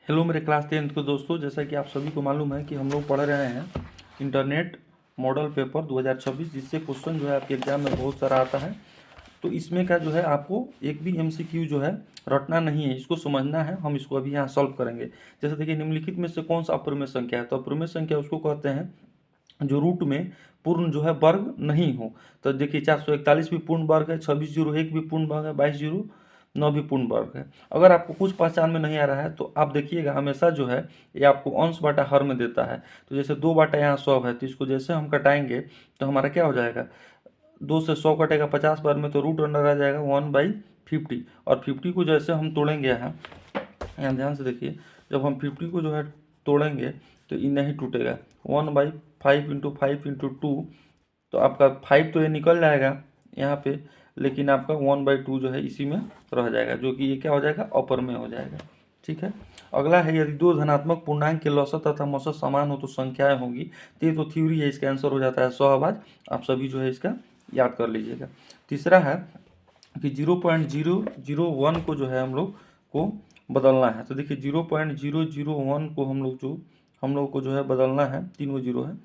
Hello मेरे class 10th के दोस्तों, जैसा कि आप सभी को मालूम है कि हम लोग पढ़ रहे हैं इंटरनेट मॉडल पेपर 2026, जिससे क्वेश्चन जो है आपके एग्जाम में बहुत सारा आता है। तो इसमें का जो है आपको एक भी एमसीक्यू जो है रटना नहीं है, इसको समझना है। हम इसको अभी यहाँ सॉल्व करेंगे। जैसे देखिए, निम्नलिखित में से कौन सा अपूर्णांक संख्या है? तो अपूर्णांक संख्या उसको कहते हैं जो रूट में पूर्ण जो है वर्ग नहीं हो। तो देखिए 441 भी पूर्ण वर्ग है, 2601 भी पूर्ण वर्ग है, 2209 भी पूर्ण वर्ग है। अगर आपको कुछ पहचान में नहीं आ रहा है तो आप देखिएगा, हमेशा जो है ये आपको अंश बाटा हर में देता है। तो जैसे 2 बाटा यहाँ 100 है, तो इसको जैसे हम कटाएंगे तो हमारा क्या हो जाएगा, 2 से 100 कटेगा 50 बार में, तो रूट अंडर आ जाएगा 1/50। और 50 को जैसे हम तोड़ेंगे यहाँ यहाँ ध्यान से देखिए, जब हम 50 को जो है तोड़ेंगे तो ये नहीं टूटेगा। 1/5 इंटू 5 इंटू 2, तो आपका 5 तो ये निकल जाएगा यहाँ पे, लेकिन आपका 1/2 जो है इसी में रह जाएगा, जो कि ये क्या हो जाएगा, अपर में हो जाएगा। ठीक है। अगला है, यदि दो धनात्मक पूर्णांक के लौसत तथा मौसत समान हो तो संख्याएं होंगी। तो ये तो थ्योरी है, इसका आंसर हो जाता है सहभाज। आप सभी जो है इसका याद कर लीजिएगा। तीसरा है कि 0.001 को जो है हम लोग को बदलना है। तो देखिए 0.001 को हम लोग को जो है बदलना है, 3 गो जीरो है,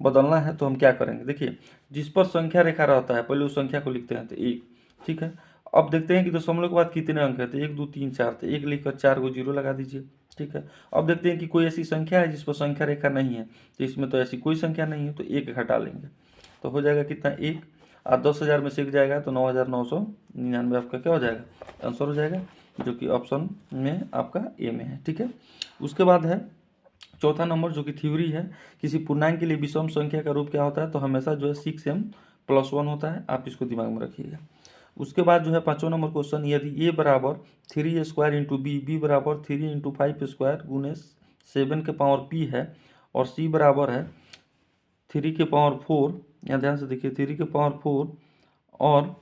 बदलना है। तो हम क्या करेंगे, देखिए जिस पर संख्या रेखा रहता है पहले उस संख्या को लिखते हैं, तो 1। ठीक है। अब देखते हैं कि दशमलव के बाद कितने अंक है, तो 1 2 3 4, तो 1 लिखकर 4 को जीरो लगा दीजिए। ठीक है। अब देखते हैं कि कोई ऐसी संख्या है जिस पर संख्या रेखा नहीं है, तो इसमें तो ऐसी कोई संख्या नहीं है, तो 1 घटा लेंगे तो हो जाएगा कितना, 1। और 10,000 में से 1 जाएगा तो 9,999 आपका क्या हो जाएगा, आंसर हो जाएगा, जो कि ऑप्शन में आपका ए में है। ठीक है। उसके बाद है चौथा नंबर, जो कि थ्योरी है। किसी पूर्णांक के लिए विषम संख्या का रूप क्या होता है? तो हमेशा जो है 6m+1 होता है। आप इसको दिमाग में रखिएगा। उसके बाद जो है पाँचवा नंबर क्वेश्चन, यदि ए बराबर 3² इंटू बी बराबर 3 इंटू 5² गुने 7 के पावर पी है, और सी बराबर है 3 के पावर 4, यहाँ ध्यान से देखिए 3 के पावर 4 और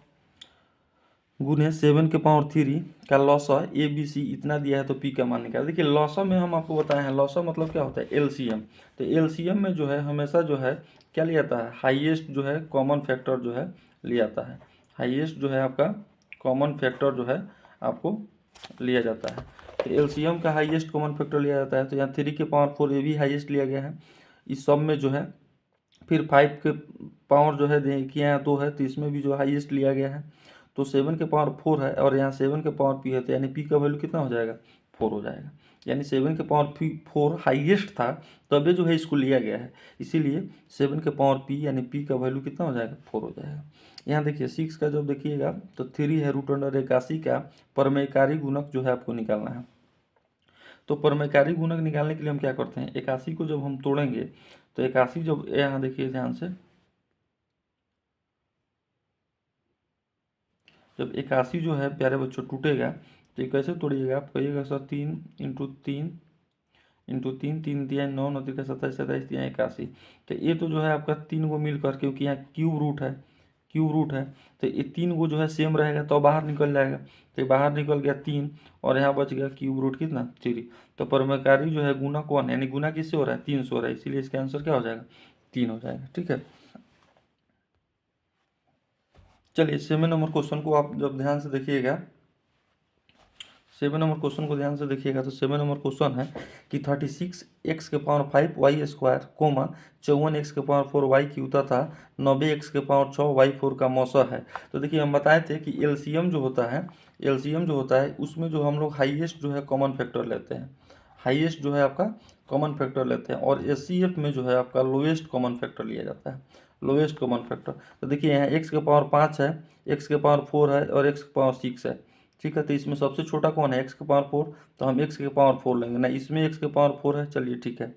गुने 7 के पावर 3 का लॉसा ए बी सी इतना दिया है, तो पी का मान निकाल। देखिए लॉसा में हम आपको बताए हैं, लॉसा मतलब क्या होता है, एलसीएम। तो एलसीएम में जो है हमेशा जो है क्या लिया जाता है, हाईएस्ट जो है कॉमन फैक्टर जो है लिया जाता है। हाईएस्ट जो है आपका कॉमन फैक्टर जो है आपको लिया जाता है। तो एलसीएम का हाईएस्ट कॉमन फैक्टर लिया जाता है। तो यहाँ 3 के पावर 4 ये भी हाईएस्ट लिया गया है। इस सब में जो है फिर 5 के पावर जो है देखिए यहाँ 2 है, तो इसमें भी जो हाईएस्ट लिया गया है। तो 7 के पावर 4 है और यहाँ 7 के पावर पी है, तो यानी पी का वैल्यू कितना हो जाएगा, 4 हो जाएगा। यानी 7 के पावर पी 4 हाईएस्ट था, तभी जो है इसको लिया गया है, इसीलिए 7 के पावर पी यानी पी का वैल्यू कितना हो जाएगा, 4 हो जाएगा। यहाँ देखिए 6 का जब देखिएगा तो 3 है रूट अंडर 81 का परमेयकारी गुणक जो है आपको निकालना है। तो परमेयकारी गुणक निकालने के लिए हम क्या करते हैं, 81 को जब हम तोड़ेंगे तो 81 जब, यहाँ देखिए ध्यान से, जब 81 जो है प्यारे बच्चों टूटेगा तो ये कैसे तोड़िएगा, आप कहिएगा सर 3 इंटू 3 इंटू 3, 3 दिया 9, 9 तिया 27, 27 दिया 81। तो ये तो जो है आपका 3 गो मिलकर, क्योंकि यहाँ क्यूब रूट है, क्यूब रूट है, तो ये 3 गो जो है सेम रहेगा तो बाहर निकल जाएगा। तो बाहर निकल गया 3 और यहाँ बच गया क्यूब रूट कितना, 3। तो परमेयकारी जो है गुना कौन, यानी गुना किससे हो रहा है, 3 से हो रहा है, इसीलिए इसका आंसर क्या हो जाएगा, 3 हो जाएगा। ठीक है। चलिए 7 नंबर क्वेश्चन को आप जब ध्यान से देखिएगा, 7 नंबर क्वेश्चन को ध्यान से देखिएगा, तो 7 नंबर क्वेश्चन है कि 36x के power 5 Y square coma 54x के पावर 4 वाई क्यू तथा 90x के पावर 6 वाई 4 का मौसा है। तो देखिए हम बताए थे कि एलसीएम जो होता है, एलसीएम जो होता है उसमें जो हम लोग हाईएस्ट जो है कॉमन फैक्टर लेते हैं, हाईएस्ट जो है आपका कॉमन फैक्टर लेते हैं, और एचसीएफ में जो है आपका लोएस्ट कॉमन फैक्टर लिया जाता है, लोएस्ट कॉमन फैक्टर। तो देखिए यहाँ x के पावर 5 है, x के पावर 4 है और x के पावर 6 है। ठीक है। तो इसमें सबसे छोटा कौन है, x के पावर 4, तो हम x के पावर 4 लेंगे ना, इसमें x के पावर 4 है, चलिए ठीक है।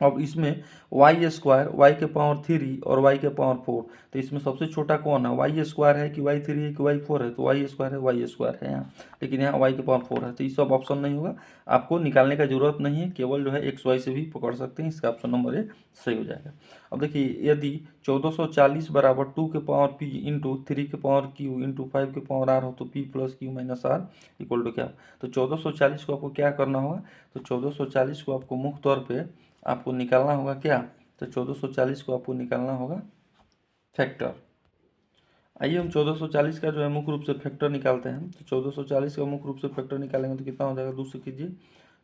अब इसमें वाई स्क्वायर, वाई के पावर 3 और वाई के पावर 4, तो इसमें सबसे छोटा कौन है, वाई स्क्वायर है कि वाई 3 है कि वाई 4 है, तो वाई स्क्वायर है, वाई स्क्वायर है यहाँ, लेकिन यहाँ वाई के पावर 4 है, तो ये सब ऑप्शन नहीं होगा, आपको निकालने का जरूरत नहीं है, केवल जो है एक्स वाई से भी पकड़ सकते हैं, इसका ऑप्शन नंबर ए सही हो जाएगा। अब देखिए यदि 1440 बराबर 2 के पावर पी इंटू 3 के पावर क्यू इंटू 5 के पावर आर हो, तो P plus Q minus R equal to क्या। तो 1440 को आपको क्या करना होगा, तो 1440 को आपको मुख्य तौर पर आपको निकालना होगा क्या, तो 1440 को आपको निकालना होगा फैक्टर। आइए हम 1440 का जो है मुख्य रूप से फैक्टर निकालते हैं। तो 1440 का मुख्य रूप से फैक्टर निकालेंगे तो कितना हो जाएगा, 2 से कीजिए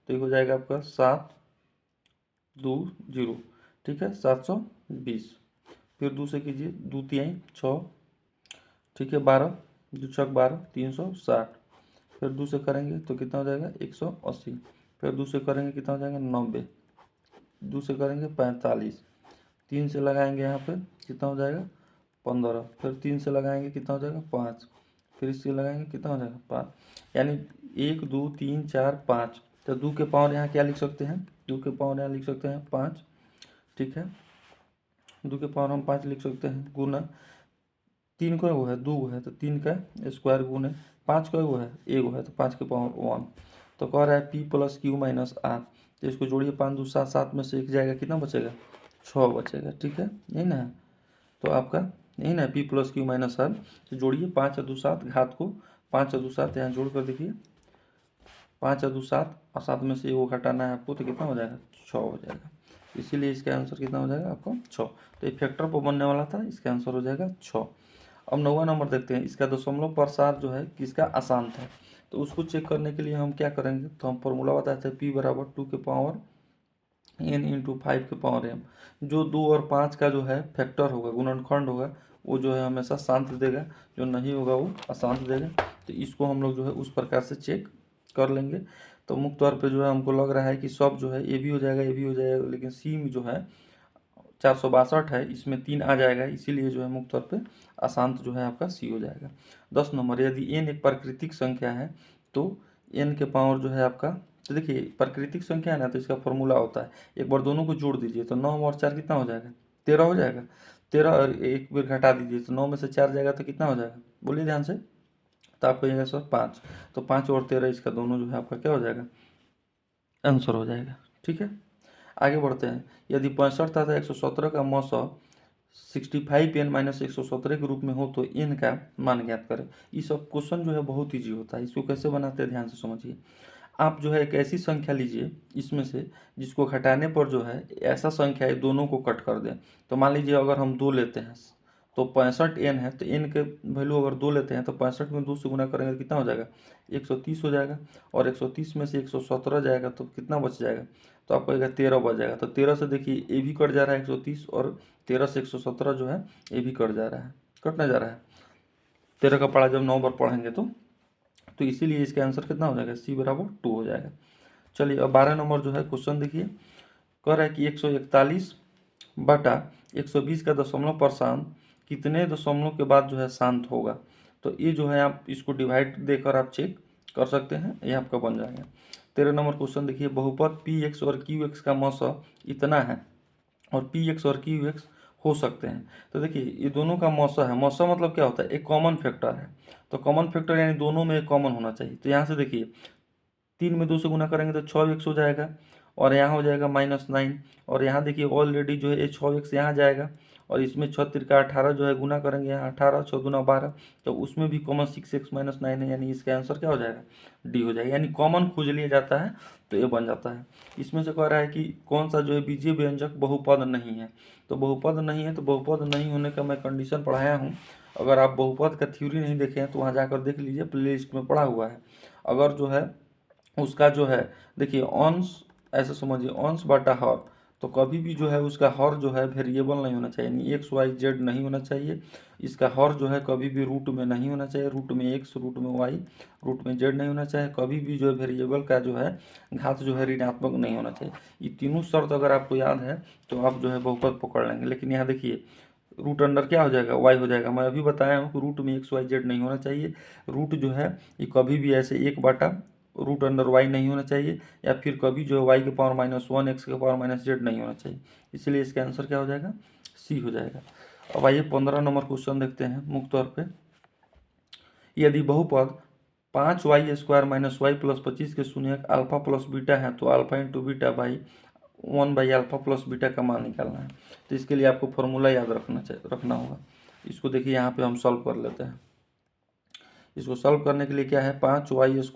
तो ये हो जाएगा आपका 720, ठीक है, 720। फिर 2 से कीजिए, 2 तिहाई 6, ठीक है, 12, 2 छक 12, 360। फिर 2 से करेंगे तो कितना हो जाएगा 180। फिर 2 से करेंगे कितना हो जाएगा 90। 2 से करेंगे 45। 3 से लगाएंगे यहाँ पे कितना हो जाएगा 15। फिर 3 से लगाएंगे कितना हो जाएगा 5। फिर इससे लगाएंगे कितना हो जाएगा 5। यानी 1 2 3 4 5। तो 2 के पावर यहाँ क्या लिख सकते हैं, 2 के पावर यहाँ लिख सकते हैं 5, ठीक है। 2 के पावर हम 5 लिख सकते हैं, गुना 3 का वो है 2 है तो 3 का स्क्वायर गुने 5 का वो है 1 है तो 5 के पावर 1। तो कह रहा है P + Q - R। तो इसको जोड़िए, 5 2 7, 7 में से 1 जाएगा, कितना बचेगा 6 बचेगा, ठीक है, यही ना है। तो आपका यही ना P + Q - R। तो जोड़िए 5 2 7, घात को 5 2 7 यहाँ जोड़ कर देखिए, 5 2 7 और 7 में से वो घटाना है आपको, तो कितना हो जाएगा 6 हो जाएगा। इसीलिए इसका आंसर कितना हो जाएगा आपका 6। तो ये फैक्टर पर बनने वाला था, इसका आंसर हो जाएगा 6। अब 9वां नंबर देखते हैं। इसका दशमलव प्रसार जो है किसका अशांत है, तो उसको चेक करने के लिए हम क्या करेंगे, तो हम फॉर्मूला बताते हैं P = 2 के पावर n × 5 के पावर m। जो 2 और 5 का जो है फैक्टर होगा, गुणनखंड होगा, वो जो है हमेशा शांत देगा, जो नहीं होगा वो अशांत देगा। तो इसको हम लोग जो है उस प्रकार से चेक कर लेंगे। तो मुख्य तौर पे जो है हमको लग रहा है कि सब जो है ये भी हो जाएगा, ये भी हो जाएगा, लेकिन सी में जो है 462 है, इसमें 3 आ जाएगा, इसीलिए जो है मुख्य तौर पे अशांत जो है आपका सी हो जाएगा। 10 नंबर, यदि n एक प्राकृतिक संख्या है तो n के पावर जो है आपका, तो देखिए प्राकृतिक संख्या है ना, तो इसका फॉर्मूला होता है, एक बार दोनों को जोड़ दीजिए तो 9 और 4 कितना हो जाएगा 13 हो जाएगा। 13 और एक बार घटा दीजिए तो 9 में से 4 जाएगा तो कितना हो जाएगा, बोलिए ध्यान से। तो आपको कहिएगा सर 5, तो 5 और 13 इसका दोनों जो है आपका क्या हो जाएगा, आंसर हो जाएगा, ठीक है। आगे बढ़ते हैं। यदि 65 तथा 117 का मौसा 65n - 117 के रूप में हो तो n का मान ज्ञात करें। ये सब क्वेश्चन जो है बहुत ईजी होता है। इसको कैसे बनाते हैं ध्यान से समझिए। आप जो है एक ऐसी संख्या लीजिए इसमें से जिसको घटाने पर जो है ऐसा संख्या है दोनों को कट कर दें। तो मान लीजिए अगर हम 2 लेते हैं तो 65n है, तो n के वैल्यू अगर 2 लेते हैं तो 65 में 2 से गुना करेंगे तो कितना हो जाएगा 130 हो जाएगा। और 130 में से 117 जाएगा तो कितना बच जाएगा, तो आपको कहेगा 13 बच जाएगा। तो 13 से देखिए ये भी कट जा रहा है 130, और 13 से 117 जो है ये भी कट जा रहा है, कटने जा रहा है। 13 का पढ़ा जब 9 बार पढ़ेंगे तो इसीलिए इसका आंसर कितना हो जाएगा, C = 2 हो जाएगा। चलिए अब 12 नंबर जो है क्वेश्चन देखिए, कह रहा है कि 141 बटा 120 का दशमलव प्रशांत कितने दशमलव के बाद जो है शांत होगा। तो ये जो है आप इसको डिवाइड देकर आप चेक कर सकते हैं, ये आपका बन जाएगा। 13 नंबर क्वेश्चन देखिए, बहुपद Px और Qx का मौसा इतना है और Px और Qx हो सकते हैं। तो देखिए ये दोनों का मौसा है, मौसा मतलब क्या होता है, एक कॉमन फैक्टर है। तो कॉमन फैक्टर यानी दोनों में एक कॉमन होना चाहिए। तो यहाँ से देखिए 3 में 2 से गुना करेंगे तो 6x हो जाएगा, और यहाँ हो जाएगा -9। और यहाँ देखिए ऑलरेडी जो है ये 6x यहाँ जाएगा, और इसमें 6 तिरका 18 जो है गुना करेंगे, यहाँ 18 6 दूना 12, तो उसमें भी कॉमन 6x - 9 है, यानी इसका आंसर क्या हो जाएगा, डी हो जाएगा। यानी कॉमन खोज लिया जाता है तो ये बन जाता है। इसमें से कह रहा है कि कौन सा जो है बीजीय व्यंजक बहुपद नहीं है। तो बहुपद नहीं है, तो बहुपद नहीं होने का मैं कंडीशन पढ़ाया हूँ। अगर आप बहुपद का थ्योरी नहीं देखे हैं तो वहाँ जाकर देख लीजिए, प्ले लिस्ट में पढ़ा हुआ है। अगर जो है उसका जो है देखिए अंश, ऐसे समझिए अंश बटा हर, तो कभी भी जो है उसका हर जो है वेरिएबल नहीं होना चाहिए, यानी x y z नहीं होना चाहिए। इसका हर जो है कभी भी रूट में नहीं होना चाहिए, रूट में x, रूट में y, रूट में z नहीं होना चाहिए। कभी भी जो है वेरिएबल का जो है घात जो है ऋणात्मक नहीं होना चाहिए। ये तीनों शर्त अगर आपको याद है तो आप जो है बहुपद पकड़ लेंगे। लेकिन यहाँ देखिए रूट अंडर क्या हो जाएगा, y हो जाएगा। मैं अभी बताया हूँ कि रूट में x y z नहीं होना चाहिए। रूट जो है ये कभी भी ऐसे 1 बटा रूट अंडर y नहीं होना चाहिए, या फिर कभी जो है y के पावर -1 x के पावर -z नहीं होना चाहिए। इसलिए इसका आंसर क्या हो जाएगा, C हो जाएगा। अब आइए 15 नंबर क्वेश्चन देखते हैं। मुख्य तौर पे यदि बहुपद 5y² - y + 25 के शून्यक अल्फा प्लस बीटा है तो alpha × beta by 1/α plus beta का मान निकालना है। तो इसके लिए आपको फॉर्मूला याद रखना होगा। इसको देखिए यहाँ पे हम सॉल्व कर लेते हैं। इसको सॉल्व करने के लिए क्या है, 5y² -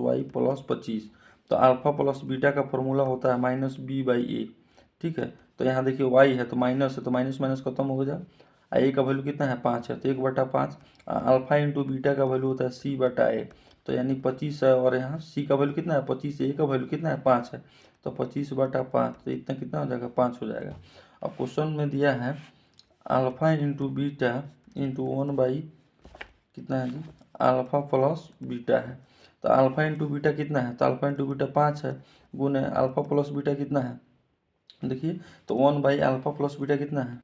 y + 25। तो अल्फा प्लस बीटा का फॉर्मूला होता है -b/a, ठीक है। तो यहाँ देखिए y है तो माइनस है, तो माइनस माइनस खत्म हो जाए। a का वैल्यू कितना है 5 है, तो 1/5। अल्फा × बीटा का वैल्यू होता है c/a, तो यानी 25 है, और यहाँ सी का वैल्यू कितना है 25, ए का वैल्यू कितना है 5 है, तो 25/5, तो इतना कितना हो जाएगा 5 हो जाएगा। अब क्वेश्चन में दिया है अल्फा इंटू बीटा इंटू 1 कितना है जी, अल्फा प्लस बीटा है। तो अल्फा इंटू बीटा कितना है, तो अल्फा इंटू बीटा 5 है, गुने अल्फा प्लस बीटा कितना है, देखिए तो 1/अल्फा प्लस बीटा कितना है,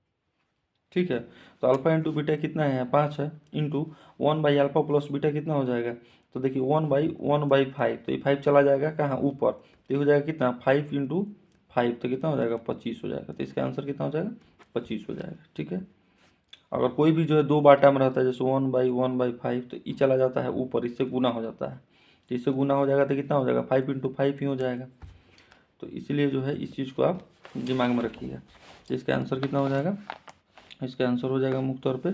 ठीक है। तो अल्फा इंटू बीटा कितना है 5 है, इंटू 1/अल्फा प्लस बीटा कितना हो जाएगा, तो देखिए 1/1/5, तो ये 5 चला जाएगा कहाँ ऊपर, तो ये हो जाएगा कितना 5 इंटू 5, तो कितना हो जाएगा 25 हो जाएगा। तो इसका आंसर कितना हो जाएगा 25 हो जाएगा, ठीक है। अगर कोई भी जो है 2 बाटा में रहता है जैसे 1/1/5, तो ये चला जाता है ऊपर, इससे गुना हो जाता है, तो इससे गुना हो जाएगा तो कितना हो जाएगा 5 इंटू 5 ही हो जाएगा। तो इसलिए जो है इस चीज़ को आप दिमाग में रखिएगा। तो इसका आंसर कितना हो जाएगा, इसका आंसर हो जाएगा मुख्य तौर पे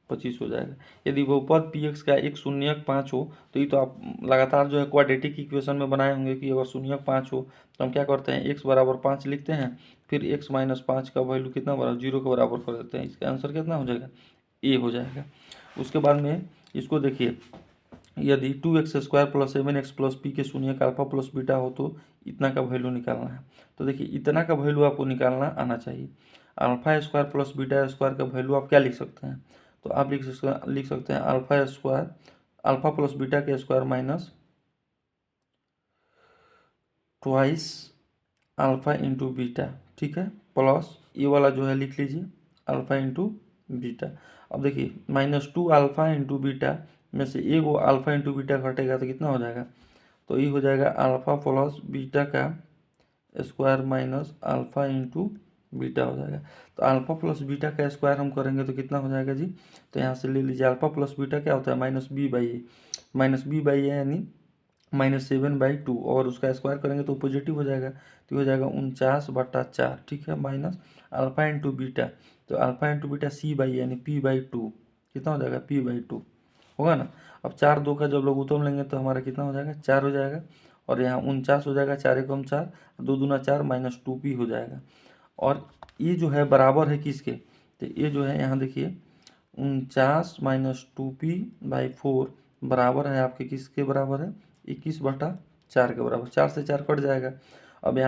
25 हो जाएगा। यदि बहुपद px का एक शून्यक 5 हो, तो ये तो आप लगातार जो है क्वाड्रेटिक इक्वेशन में बनाए होंगे कि अगर शून्यक 5 हो तो हम क्या करते हैं x बराबर 5 लिखते हैं, फिर x माइनस 5 का वैल्यू कितना बराबर 0 के बराबर कर देते हैं। इसका आंसर कितना हो जाएगा ए हो जाएगा। उसके बाद में इसको देखिए, यदि 2x² plus 7x plus P के शून्यक अल्फा प्लस बीटा हो तो इतना का वैल्यू निकालना है। तो देखिए इतना का वैल्यू आपको निकालना आना चाहिए। Alpha square plus beta square का वैल्यू आप क्या लिख सकते हैं, तो आप लिख सकते हैं alpha square alpha plus beta के square minus twice alpha into beta, ठीक है, प्लस ये वाला जो है लिख लीजिए अल्फा इंटू बीटा। अब देखिए -2 अल्फा इंटू बीटा में से एगो अल्फा इंटू बीटा घटेगा तो कितना हो जाएगा, तो ये हो जाएगा अल्फा प्लस बीटा का square minus alpha into beta हो जाएगा। तो अल्फा प्लस बीटा का स्क्वायर हम करेंगे तो कितना हो जाएगा जी, तो यहाँ से ले लीजिए अल्फा प्लस बीटा क्या होता है -b/a यानी -7/2, और उसका स्क्वायर करेंगे तो पॉजिटिव हो जाएगा, तो हो जाएगा 49/4, ठीक है, माइनस अल्फा इंटू बीटा, तो अल्फा इंटू बीटा c/, यानी p/2, कितना हो जाएगा p/2 होगा ना। अब 4 2 का जब लोग उत्तम लेंगे तो हमारा कितना हो जाएगा 4 हो जाएगा, और यहाँ 49 हो जाएगा, 4 एकम 4, 2 दूना 4 -2p हो जाएगा। और ये जो है बराबर है किसके, तो ये जो है यहाँ देखिए 49 -2p/4 बराबर है आपके किसके बराबर है 21/4 के बराबर, 4 से 4 कट जाएगा। अब यहाँ